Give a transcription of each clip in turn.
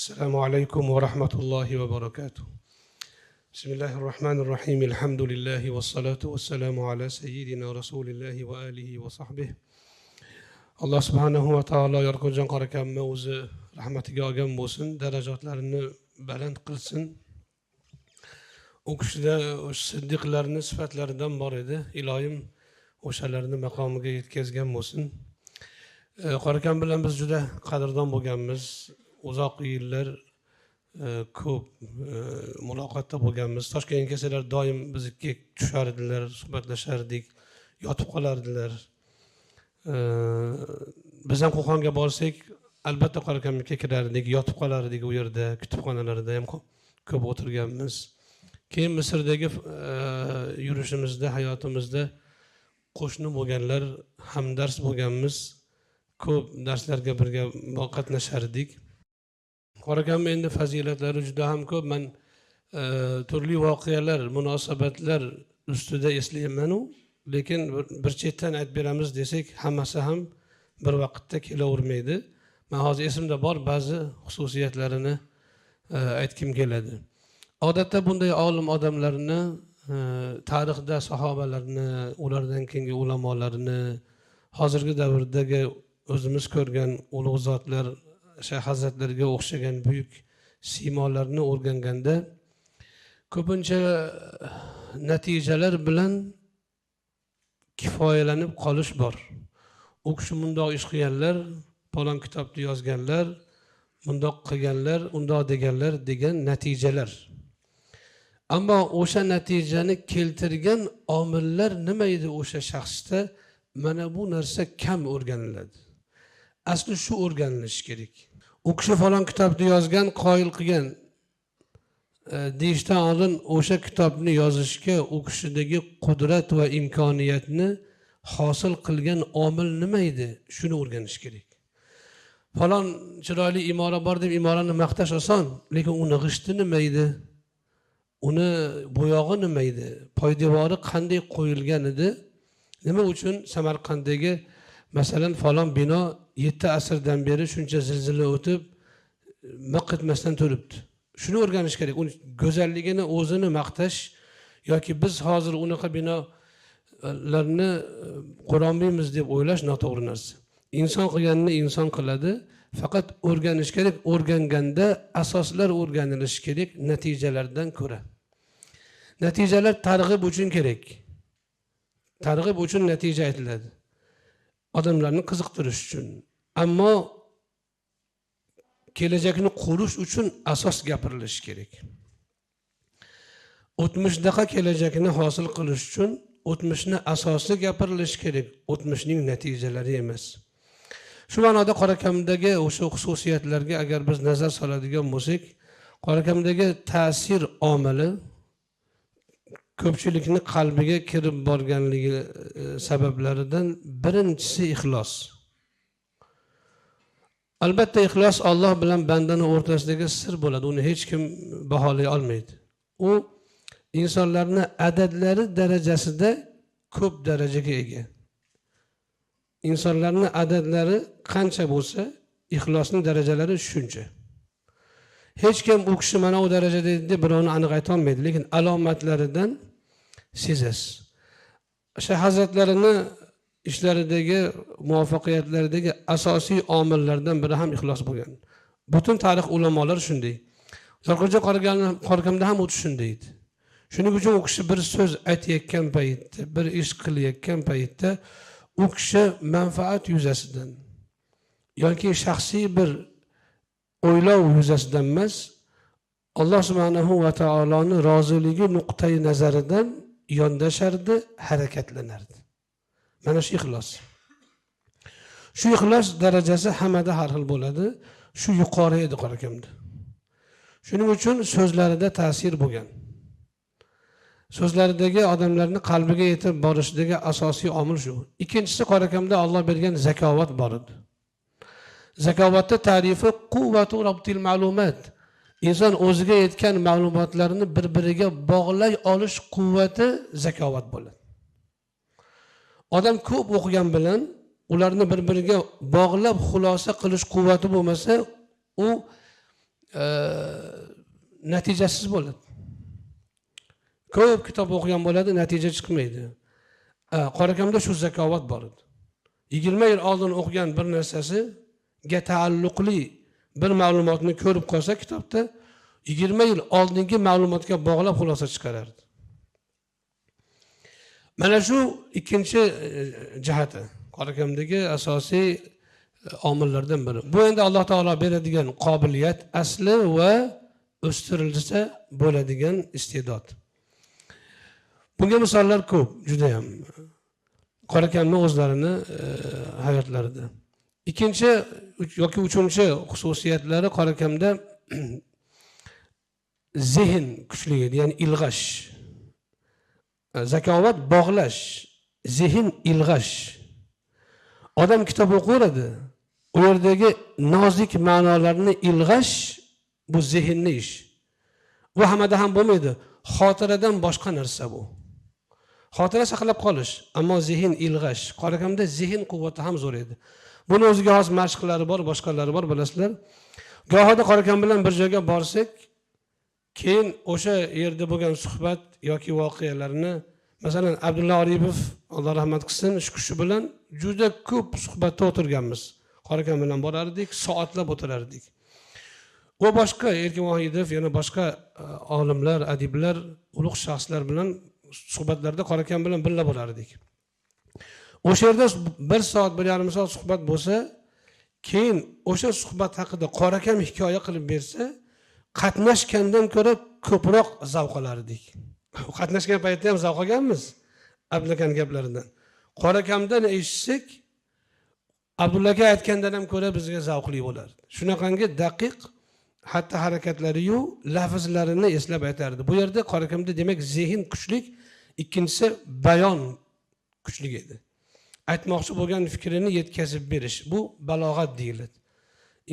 السلام عليكم ورحمة الله وبركاته. بسم الله الرحمن الرحيم. الحمد لله والصلاة والسلام على سيدنا رسول الله وآله وصحبه. Allah subhanahu va taolo yorqinjon qorakamni o'zi rahmatiga olgan bo'lsin, darajatlarini baland qilsin. U kishida siddiqlarning sifatlaridan bor edi. Iloyim o'shalarni maqomiga yetkazgan bo'lsin. Qorakam bilan biz juda qadrdon bo'lganmiz. Uzoq yillar ko'p muloqotda bo'lganmiz. Toshkentga kelsalar doim bizga tushar edilar, suhbatlashardik, yotib qolardilar. Biz ham Qo'qonga borsak, albatta qorakamga kirardik, yotib qolardik u yerda, kutubxonalarda ham ko'p o'tirganmiz. Keyin Misrdagi yurishimizda, hayotimizda qo'shni bo'lganlar, hamdars bo'lganmiz. Ko'p darslarga birga qatnashardik. Qorakamning endi fazilatlari juda ham ko'p. Men turli voqealar, munosabatlar ustida eslayman-u, lekin bir chetdan aytib beramiz desak, hammasi ham bir vaqtda kelavermaydi. Men hozir esimda bor ba'zi xususiyatlarini aytkim keladi. Odatda bunday olim odamlarni, tarixda sahobalarni, ulardan keyingi ulamolarni, hozirgi davrdagi o'zimiz ko'rgan ulug' zotlar, Shayx hazratlarga o'xshagan buyuk simolarni o'rganganda ko'pincha natijalar bilan kifoyalanib qolish bor. U kishi bundoq ish qilganlar, falon kitobni yozganlar, bundoq qilganlar, undoq deganlar degan natijalar. Ammo o'sha natijani keltirgan omillar nima edi o'sha shaxsda? Mana bu narsa kam o'rganiladi. Asli shu o'rganilishi kerak. U kishi falon kitobni yozgan, qoyil qilgan deyishdan oldin o'sha kitobni yozishga u kishidagi qudrat va imkoniyatni hosil qilgan omil nima edi? Shuni o'rganish kerak. Falon chiroyli imora bor deb imorani maqtash oson, lekin uni g'ishti nima edi? Uni bo'yog'i nima edi? Poydevori qanday qo'yilgan edi? Nima uchun Samarqanddagi masalan falon bino 7 asrdan beri shuncha zilzila o'tib miq etmasdan turibdi? Shuni o'rganish kerak. Uni go'zalligini o'zini maqtash yoki biz hozir unaqa binolarni qurolmaymiz deb o'ylash noto'g'ri narsa. Inson qilganini inson qiladi, faqat o'rganish kerak. O'rganganda asoslar o'rganilishi kerak natijalardan ko'ra. Natijalar targ'ib uchun kerak. Targ'ib uchun natija aytiladi. Odamlarni qiziqtirish uchun. Ammo kelajakni qurish uchun asos gapirilishi kerak. O'tmishdaqa kelajakni hosil qilish uchun o'tmishni asosi gapirilishi kerak, o'tmishning natijalari emas. Shu ma'noda qorakamdagi o'sha xususiyatlarga agar biz nazar soladigan bo'lsak, qorakamdagi ta'sir omili ko'pchilikni qalbiga kirib borganligi sabablaridan birinchisi ixlos. Albatta ixlos Alloh bilan bandani o'rtasidagi sir bo'ladi. Uni hech kim baholay olmaydi. U insonlarning adadlari darajasida ko'p darajaga ega. Insonlarning adadlari qancha bo'lsa, ixlosning darajalari shuncha. Hech kim u kishi mana u darajada edi deb birovni aniq ayta olmaydi, lekin alomatlaridan sezasiz. Shayx hazratlarining ishlaridagi, muvaffaqiyatlaridagi asosiy omillardan biri ham ixlos bo'lgan. Butun tarix ulamolar shunday. Yorqinjon qorakamda ham o'tish shunday edi. Shuning uchun u kishi bir so'z aytayotgan paytda, bir ish qilayotgan paytda u kishi manfaat yuzasidan yoki shaxsiy bir o'ylov yuzasidan emas, Alloh subhanahu va taoloning roziligi nuqtai nazaridan yondashardi, harakatlanardi. Mana shu ixlos. Shu ixlos darajasi hammada har xil bo'ladi. Shu yuqori edi qorakamda. Shuning uchun so'zlarida ta'sir bo'lgan. So'zlaridagi odamlarning qalbiga yetib borishidagi asosiy omil shu. Ikkinchisi qorakamda Alloh bergan zakovat bor edi. Zakovatning ta'rifi quvvatu rabtil ma'lumat. Inson o'ziga yetgan ma'lumotlarni bir-biriga bog'lay olish quvvati zakovat bo'ladi. Odam ko'p o'qigan bilan ularni bir-biriga bog'lab xulosa qilish quvvati bo'lmasa, u natijasiz bo'ladi. Ko'p kitob o'qigan bo'ladi, natija chiqmaydi. Qorakamda shu zakovat bor edi. 20 yil oldin o'qigan bir narsasiga taalluqli bir ma'lumotni ko'rib qolsa kitobda 20 yil oldingi ma'lumotga bog'lab xulosa chiqarardi. Mana shu ikkinchi jihati, qorakamdagi asosiy omillardan biri. Bu endi Alloh taolo beradigan qobiliyat, asli va o'stirilsa bo'ladigan iste'dod. Bunga misollar ko'p, juda ham. Qorakamning o'zlarini hayotlarida. Ikkinchi yoki uchinchi xususiyatlari qorakamda zehn kuchli edi, ya'ni ilg'ash. Zakovat bog'lash, zehn ilg'ash. Odam kitob o'qiradi, u yerdagi nozik ma'nolarni ilg'ash bu zehnni ish. Bu hammada ham bo'lmaydi. Xotiradan boshqa narsa bu. Xotira saqlab qolish, ammo zehn ilg'ash. Qorakamda zehn quvvati ham zo'r edi. Buni o'ziga xos mashqlari bor, boshqalari bor, bilasizlar. Gohida qorakam bilan bir joyga borsak, keyin o'sha yerda bo'lgan suhbat yoki voqealarni, masalan, Abdulla Oripov, Alloh rahmat qilsin, shu kishi bilan juda ko'p suhbatda o'tirganmiz. Qorakam bilan borardik, soatlab o'tirardik. Va boshqa Erkin Vohidov, yana boshqa olimlar, adiblar, ulug' shaxslar bilan suhbatlarda qorakam bilan birga bo'lardik. O'sha yerda 1 soat, 1,5 soat suhbat bo'lsa, keyin o'sha suhbat haqida qorakam hikoya qilib bersa, qatnashgandan ko'ra ko'proq zavq olardik. Qatnashgan paytda ham zavq olganmiz Abdulla aka gaplaridan. Qorakamdan eshitsak, Abdulla aka aytgandan ham ko'ra bizga zavqli bo'lardi. Shunaqangi daqiq hatta harakatlari-yu, lafzlarini eslab aytardi. Bu yerda qorakamda demak zehn kuchlik, ikkinchisi bayon kuchli edi. Aytmoqchi bo'lgan fikrini yetkazib berish. Bu balog'at deyiladi.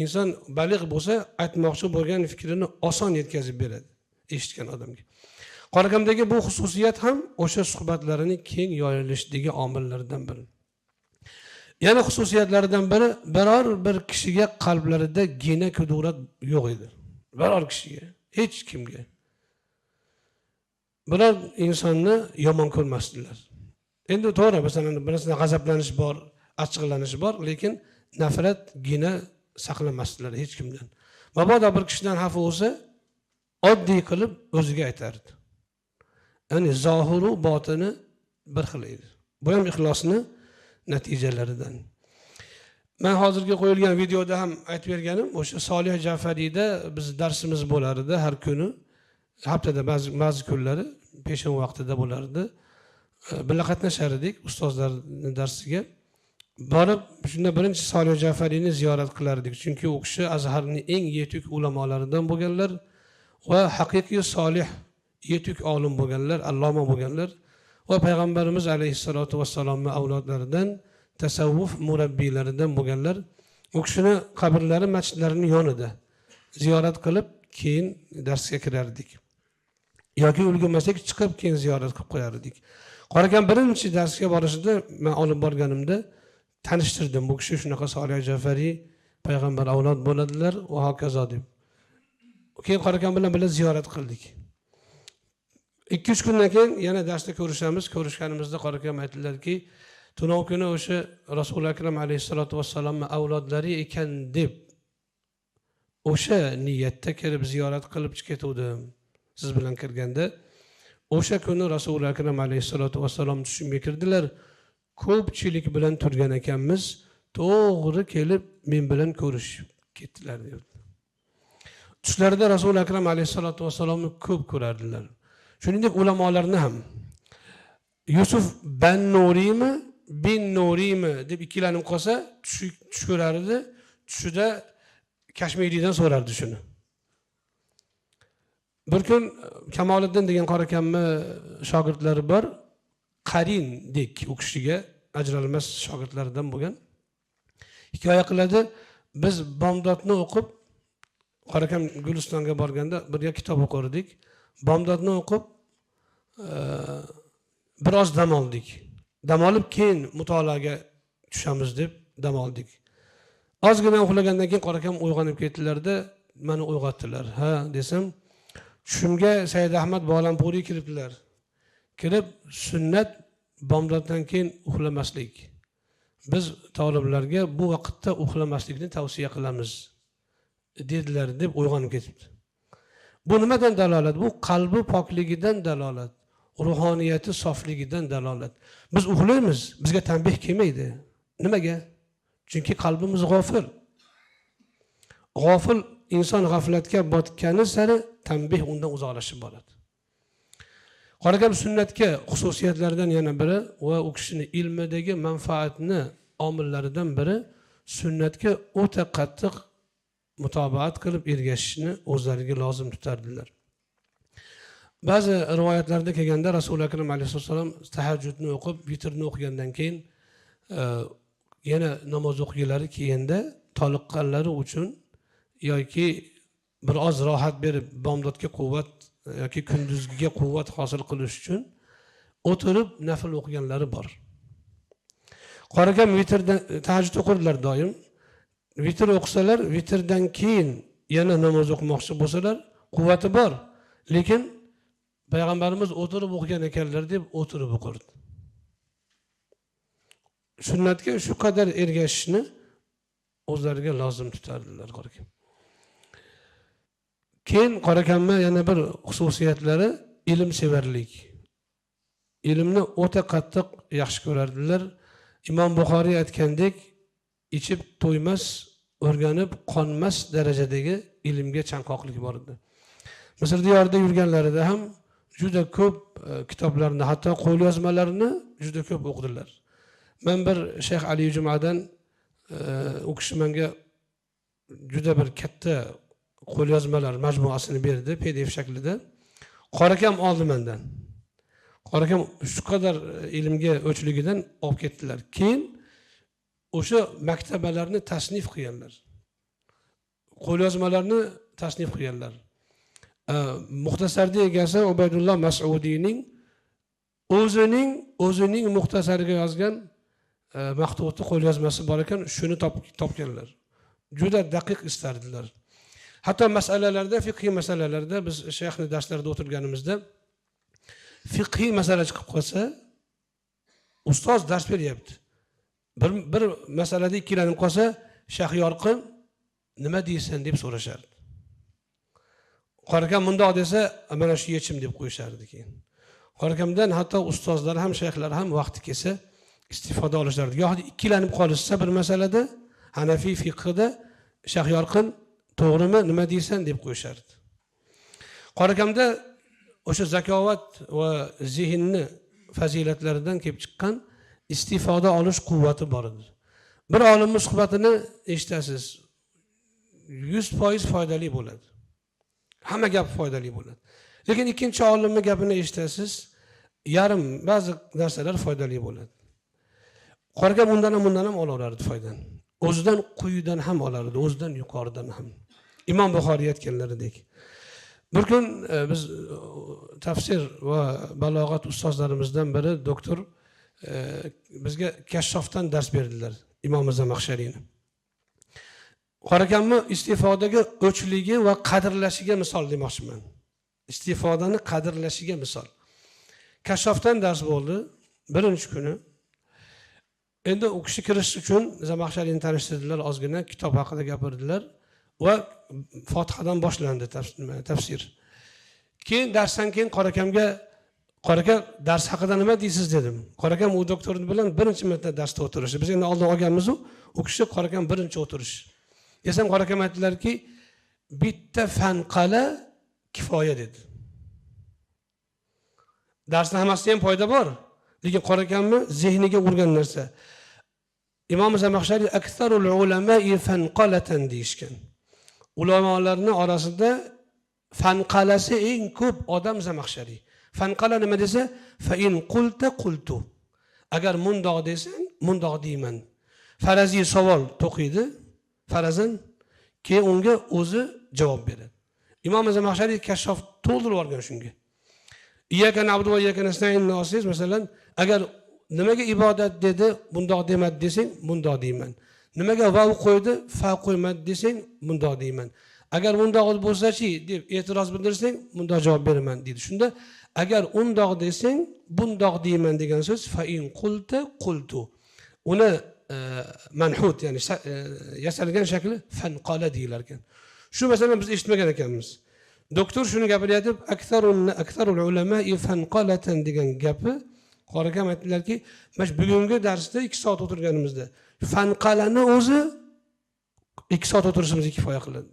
Inson baligh bo'lsa, aytmoqchi bo'lgan fikrini oson yetkazib beradi eshitgan odamga. Qorakamdagi bu xususiyat ham o'sha suhbatlarining keng yoyilishdagi omillardan biri. Yana xususiyatlaridan biri, biror bir kishiga qalblarida gina kudurat yo'q edi. Biror kishiga, hech kimga. Biror insonni yomon ko'rmasdilar. Endi to'g'ri, masalan, birasidan g'azablanish bor, achchiqlanish bor, lekin nafrat, gina saqlamasdilar hech kimdan. Mabodo bir kishidan xafa bo'lsa, oddiy qilib o'ziga aytardi. Ya'ni zohiru botini bir xil edi. Bu ham ixlosni natijalaridan. Men hozirgi qo'yilgan videoda ham aytib berganim, o'sha Solih Jafariyda biz darsimiz bo'lar edi har kuni. Haftada ba'zi kunlari peshin vaqtida bo'lardi. Birga qatnashar edik ustozlarning darsiga. Borib, shunda birinchi Solih Jafariyni ziyorat qilardik. Chunki u kishi Azharning eng yetuk ulamolaridan bo'lganlar va haqiqiy solih yetuk olim bo'lganlar, alloma bo'lganlar va payg'ambarimiz alayhisolatu vassalomning avlodlaridan, tasavvuf murabbiylaridan bo'lganlar. U kishini qabrlari masjidlarining yonida ziyorat qilib, keyin darsga kirardik. Yoki ulgurmasak chiqib keyin ziyorat qilib qo'yardik. Qorakam birinchi darsga borishida men olib borganimda tanishtirdim. Bu kishi shunaqa Solih Jafariy payg'ambar avlod bo'ladilar va hokazo deb. Keyin qorakam bilan ziyorat qildik. 2-3 kundan keyin yana darsda ko'rishamiz. Ko'rishganimizda qorakam aytdilarki, tunov kuni o'sha Rasul akram alayhisolatu vassalomning avlodlari ekan deb o'sha niyatda kirib ziyorat qilib ketuvdim. Siz bilan kirganda o'sha kuni Rasul akram alayhisolatu vassalom tushimga kirdilar. Ko'pchilik bilan turgan ekanmiz, to'g'ri kelib men bilan ko'rishib ketdilar dedi. Tushlarida Rasul akram alayhisolatu vassalomni ko'p ko'rardilar. Shuningdek ulamolarni ham Yusuf ban Nuriymi, bin Nuriymi deb ikkilanib qolsa, tush ko'rardi. Tushida Kashmiriydan so'rardi shuni. Bir kun Kamoliddin degan qorakamni shogirdlari bor, qarindek u kishiga ajralmas shogirdlaridan bo'lgan. Hikoya qiladi, biz bomdodni o'qib qorakam Gulistonga borganda birga kitob o'qirdik. Bomdodni o'qib biroz dam oldik. Dam olib keyin mutolaaga tushamiz deb dam oldik. Ozgina uxlagandan keyin qorakam uyg'onib ketdilarda, meni uyg'otdilar. Ha desam, tushimga Said Ahmad Bolanpuriy kiribdilar. Kirib sunnat bomdoddan keyin uxlamaslik. Biz talablarga bu vaqtda uxlamaslikni tavsiya qilamiz dedilar deb uyg'onib ketibdi. Bu nimadan dalolat? Bu qalbi pokligidan dalolat, ruhoniyati sofligidan dalolat. Biz uxlaymiz, bizga tanbeh kelmaydi. Nimaga? Chunki qalbimiz g'ofil. G'ofil inson g'aflatga botgani sari tanbeh undan uzoqlashib boradi. Qorakam sunnatga xususiyatlaridan yana biri va u kishini ilmidagi manfaatni omillaridan biri sunnatga o'ta qattiq mutobaat qilib ergashishni o'zlariga lozim tutardilar. Ba'zi rivoyatlarda kelganda Rasululloh akram alayhisosallam tahajjudni o'qib, vitrni o'qigandan keyin yana namoz o'qigilari kelganda toliqqanlari uchun yoki biroz rohat berib bomdodga quvvat yoki kunduzgiga quvvat hosil qilish uchun o'tirib nafl o'qiganlari bor. Qorakam vitrdan tahajjud o'qirdilar doim. Vitr o'qisalar, vitrdan keyin yana namoz o'qimoqchi bo'lsalar, quvvati bor. Lekin payg'ambarimiz o'tirib o'qigan ekanlar deb o'tirib o'qirdi. Sunnatga shu qadar ergashishni o'zlariga lozim tutardilar qorakam. Keyin qorakamma yana bir xususiyatlari ilmsevarlik. Ilmni o'ta qattiq yaxshi ko'rardilar. Imom Buxoriy aytgandek, ichib to'ymas, o'rganib qonmas darajadagi ilmga chanqoqlik bor edi. Misr diyorida yurganlarida ham juda ko'p kitoblarni, hatto qo'lyozmalarni juda ko'p o'qidilar. Men bir Shayx Ali Jumadan u kishi menga juda bir katta qo'lyozmalar majmuasini berdi PDF shaklida. Qorakam oldi mendan. Qorakam shu qadar ilmga o'chligidan olib ketdilar. Keyin o'sha maktabalarni tasnif qilganlar. Qo'lyozmalarni tasnif qilganlar. Muxtasarning egasi Ubaydulloh Mas'udiyning o'zining muxtasariga yozgan maqtuti qo'lyozmasi bor ekan, shuni topganlar. Juda daqiq istardilar. Hatto masalalarda, fiqhiy masalalarda biz shayxning darslarida o'tirganimizda fiqhiy masala chiqib qolsa, ustoz dars beryapti. Bir masalada ikkilanib qolsa, Shayx Yorqin nima deysan deb so'rashardi. Qorakam bundoq desa, mana shu yechim deb qo'yishardi keyin. Qorakamdan hatto ustozlar ham, shayxlar ham vaqti kelsa istifoda olishardi. Yo'q, ikkilanib qolishsa bir masalada Hanafiy fiqhida Shayx Yorqin to'g'rimi, nima deysan deb qo'yishardi. Qorakamda o'sha zakovat va zehnni fazilatlaridan kelib chiqqan istifoda olish quvvati bor edi. Bir olimning suhbatini eshitasiz, 100% foydali bo'ladi. Hamma gap foydali bo'ladi. Lekin ikkinchi olimning gapini eshitasiz, yarim ba'zi narsalar foydali bo'ladi. Qorakam undan ham olaverardi foydani. O'zidan quyidan ham olardi, o'zidan yuqoridan ham. Imom Buxoriy aytganlaridek. Bir kun biz tafsir va balog'at ustozlarimizdan biri doktor bizga Kashshofdan dars berdilar, Imom Zamaxshariyni. Qorakamni istifodaga o'chligi va qadrlashiga misol demoqchiman. Istifodani qadrlashiga misol. Kashshofdan dars bo'ldi birinchi kuni. Endi u kishi kirish uchun Zamaxshariyni tanishtirdilar, ozgina kitob haqida gapirdilar va Fotihadan boshlandi tafsir. Keyin darsdan keyin Qorakamga dars haqida nima deysiz dedim. Qorakam u doktor bilan birinchi marta darsda o'tirishdi. Biz endi oldin olganmiz u kishi Qorakam birinchi o'tirish. Desam Qorakam aytdilarki, bitta fanqala kifoya dedi. Darsda hammasi ham foyda bor, lekin Qorakamni zehniga urgan narsa. Imom Zamaxshariy aksarul ulama'i fanqalatan deyishgan. Ulamolarning orasida fanqalasi eng ko'p odam Zamaxshariy. Fanqala nima desa, fa in qulta qultu. Agar mundoq desang, mundoq deyman. Faraziy savol to'qiydi, farazan keyin unga o'zi javob beradi. Imom Zamaxshariy Kashshof to'ldirib olgan shunga. Iyyaka na'budu va iyyaka nasta'in nasiz, masalan, agar nimaga ibodat dedi, bundoq demadi desang, bundoq deyman. Nimaga va qo'ydi, fa qo'ymadi desang, bundoq deyman. Agar undoq bo'lsa-chi deb e'tiroz bildirsang, bundoq javob beraman deydi. Shunda agar undoq desang, bundoq deyman degan so'z fa in qulta qultu. Uni manhut, ya'ni yasalgan shakli fanqala deyilar ekan. Shu masalan biz eshitmagan ekanmiz. Doktor shuni gapiryapti, aksarul ulama'i fanqalatan degan gapi qora akam aytdilarki, mana bugungi darsda 2 soat o'tirganimizda fanqalani o'zi 2 soat o'tirishimizga kifoya qiladi.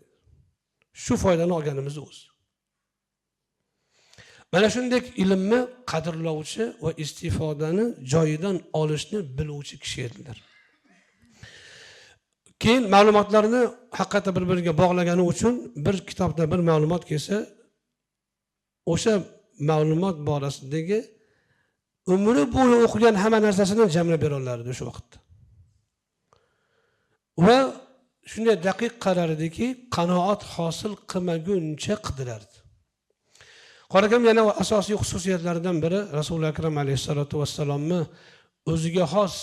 Shu foydani olganimiz o'zi. Mana shunday ilmni qadrlovchi va istifodani joyidan olishni biluvchi kishi edilar. Keyin ma'lumotlarni haqiqatda bir-biriga bog'lagani uchun bir kitobda bir ma'lumot kelsa, o'sha ma'lumot borasidagi umri bo'yi o'qigan hamma narsasini jamlab bera olardi o'sha vaqtda. Va shunday daqiq qarardiki, qanoat hosil qilmaguncha qidirardi. Qora akam yana asosiy xususiyatlaridan biri Rasululloh akram alayhisolatu vassalomni o'ziga xos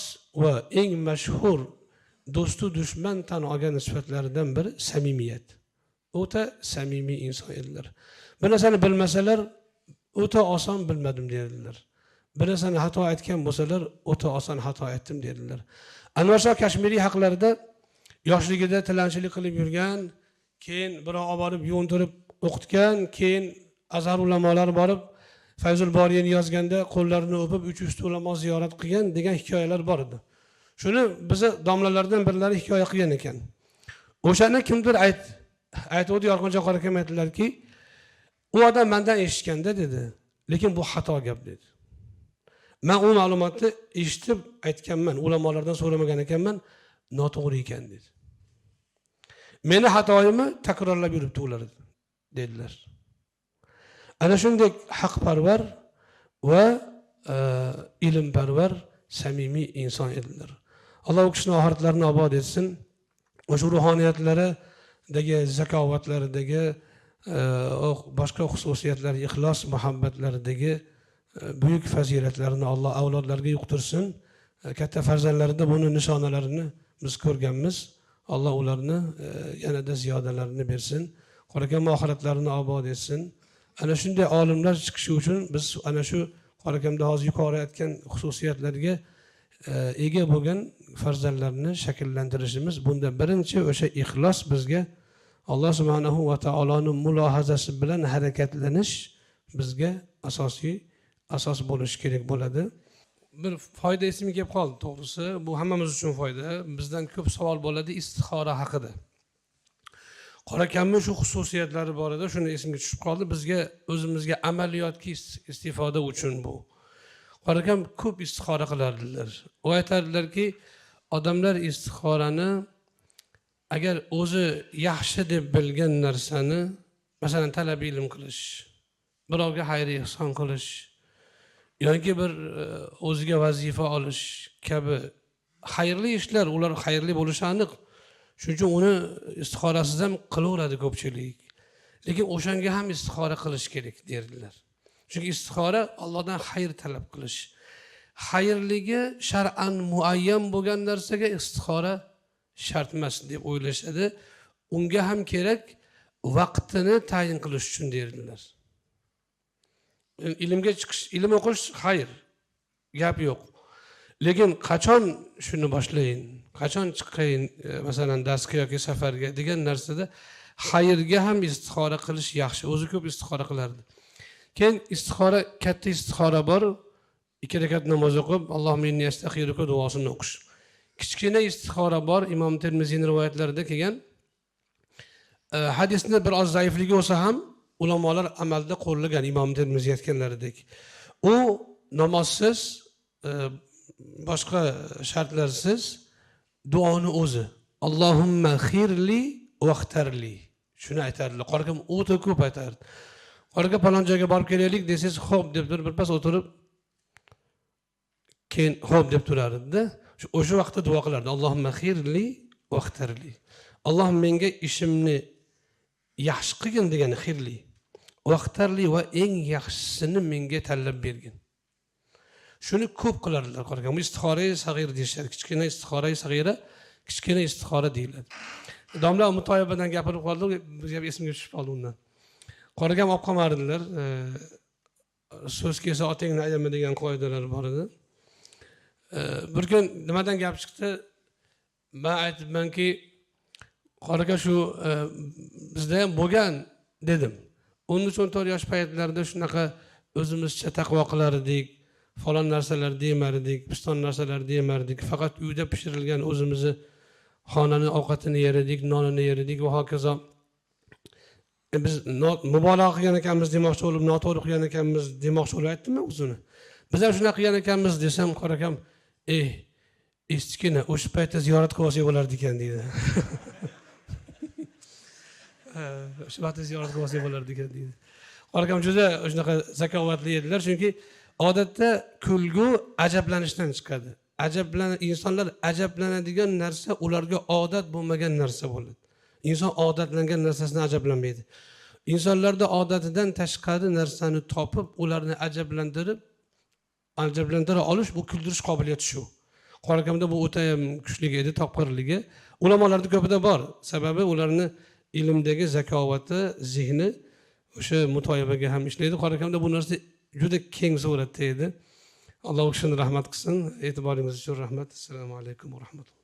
va eng mashhur do'stu dushman tan olgan sifatlaridan biri samimiyat. O'ta samimiy inson edilar. Bir narsani bilmasalar o'ta oson bilmadim derdilar. Bir narsani xato aytgan bo'lsalar o'ta oson xato aytdim derdilar. Anvar Shoh Kashmiriy haqlarida yoshligida tilanchilik qilib yurgan, keyin birov olib borib yuvintirib o'qitgan, keyin Azhar ulamolari borib Fayzul Boriyni yozganda qo'llarini o'pib 300 ulamo ziyorat qilgan degan hikoyalar bor edi. Shuni bizni domlalardan birlari hikoya qilgan ekan. O'shani kimdir aytdi, Yorqinjon qora akam aytdilarki, u odam mendan eshitganda dedi, lekin bu xato gap dedi. Men u ma'lumotni eshitib aytganman, ulamolardan so'ramagan ekanman, noto'g'ri ekan dedi. Meni xatoyimni takrorlab yuribdi ular dedilar. Ana shunday haqparvar va ilmparvar, samimiy inson edilar. Alloh u kishining oxiratlarini obod etsin. O'sha ruhoniyatlaridagi, zakovatlaridagi, boshqa xususiyatlari, ixlos, muhabbatlaridagi buyuk fazilatlarni Alloh avlodlarga yuqtirsin. Katta farzandlarida buni nishonalarini biz ko'rganmiz. Alloh ularni yanada ziyodalarini bersin. Qora akam oxiratlarini obod etsin. Ana shunday olimlar chiqishi uchun biz ana shu qora akamda hozir yuqori aytgan xususiyatlarga ega bo'lgan farzandlarni shakllantirishimiz, bunda birinchi o'sha ixlos bizga Alloh subhanahu va taoloning mulohazasi bilan harakatlanish bizga asos bo'lishi kerak bo'ladi. Bir foyda esimga kelib qoldi, to'g'risi, bu hammamiz uchun foyda. Bizdan ko'p savol bo'ladi istixora haqida. Qora akamning shu xususiyatlari bor edi, shuni esimga tushib qoldi. Bizga o'zimizga amaliyotga istifoda uchun bu. Qora akam ko'p istixora qilardilar. U aytardilarki, odamlar istixorani agar o'zi yaxshi deb bilgan narsani, masalan, talab ilm qilish, birovga xayr ihson qilish yoki bir o'ziga vazifa olish kabi xayrli ishlar, ular xayrli bo'lishi aniq. Shuning uchun uni istixorasiz ham qilaveradi ko'pchilik. Lekin o'shanga ham istixora qilish kerak derdilar. Chunki istixora Allohdan xayr talab qilish. Xayrligi shar'an muayyan bo'lgan narsaga istixora shart emas deb o'ylashadi. Unga ham kerak vaqtini tayin qilish uchun derdilar. Ilmga chiqish, ilm o'qish xayr, gap yo'q. Lekin qachon shuni boshlayin, qachon chiqayin, masalan darsga yoki safarga degan narsada xayrga ham istixora qilish yaxshi. O'zi ko'p istixora qilardi. Keyin istixora, katta istixora bor. 2 rakat namoz o'qib, Allohumma inni astaghfiruka duosini o'qish. Kichkina istixora bor. Imom Termiziyning rivoyatlarida kelgan. Hadisda bir oz zaifligi bo'lsa ham ulamolar amalda qo'llagan Imom Termiziy aytganlaridek. U namozsiz, boshqa shartlarsiz duoni o'zi. Allohumma xirli vaqtarli. Shuni aytardilar. Qora akam o'ta ko'p aytardi. Qora aka falon joyga borib kelaylik desangiz, xo'p deb turib birpas o'tirib keyin xo'p deb turardi-da. O'sha vaqtda duo qilardi. Allohumma xirli vaqtarli. Alloh menga ishimni yaxshi qilgin degani xirli. Vaqtarli va eng yaxshisini menga tanlab bergin. Shuni ko'p qilardilar qora akam. Istixora sag'ir deyishadi. Kichkina istixora sag'ira, kichkina istixora deyiladi. Domla mutoyibadan gapirib qoldi, bizga esimga tushib qoldi undan. Qoraga olib qolmardilar. So'z kelsa otangni ayama degan qoidalar bor edi. Bir kun nimadan gap chiqdi? Men aytibmanki, qoraga shu bizda ham bo'lgan dedim. 13-14 yosh paytlarida shunaqa o'zimizcha taqvo qilar edik, falon narsalar demar edik, piston narsalar demar edik. Faqat uyda pishirilgan o'zimizni xonani ovqatini yer edik, nonini yer edik va hokazo. Biz mubolag'a qilgan ekanmiz demoqchi bo'lib, noto'g'ri qilgan ekanmiz demoqchi bo'lib aytdimmi o'zini? Biz ham shunaqa qilgan ekanmiz desam, qorakam, eskina o'sha paytda ziyorat qilib olsak bo'lardi ekan deydi. O'sha vaqtda ziyorat qilib olsak bo'lardi ekan deydi. Qorakam juda shunaqa zakovatli edilar, chunki odatda kulgu ajablanishdan chiqadi. İnsanlar ajablanadigan narsa ularga odat bo'lmagan narsa bo'ladi. İnson odatlangan narsasidan ajablanmaydi. İnsanlarda odatidan tashqari narsani topib, ularni ajablantira olish bu kuldirish qobiliyati shu. Qorakamda bu o'ta kuchli edi, topqirligi. Ulamolarda ko'pida bor. Sababi ularni ilmdagi zakovati, zihni o'sha mutoyibaga ham ishlaydi. Qorakamda bu narsa juda keng suratda edi. Alloh o'shani rahmat qilsin. E'tiboringiz uchun rahmat. Assalomu alaykum va rahmatulloh.